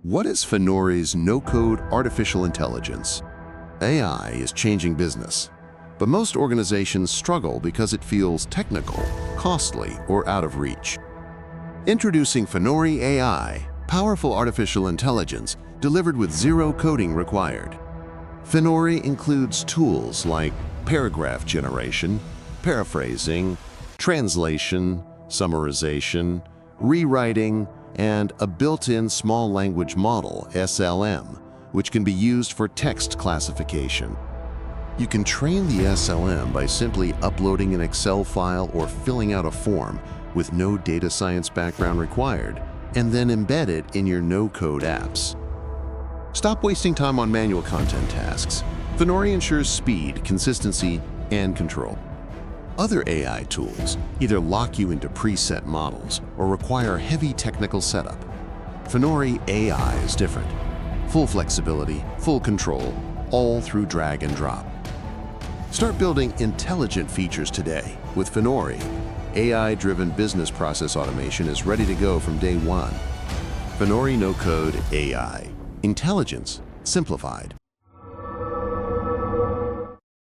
What is Fenorri's no-code artificial intelligence? AI is changing business, but most organizations struggle because it feels technical, costly, or out of reach. Introducing Fenorri AI, powerful artificial intelligence delivered with zero coding required. Fenorri includes tools like paragraph generation, paraphrasing, translation, summarization, rewriting, and a built-in small language model, SLM, which can be used for text classification. You can train the SLM by simply uploading an Excel file or filling out a form with no data science background required, and then embed it in your no-code apps. Stop wasting time on manual content tasks. Fenorri ensures speed, consistency, and control. Other AI tools either lock you into preset models or require heavy technical setup. Fenorri AI is different. Full flexibility, full control, all through drag and drop. Start building intelligent features today with Fenorri. AI-driven business process automation is ready to go from day one. Fenorri No-Code AI. Intelligence simplified.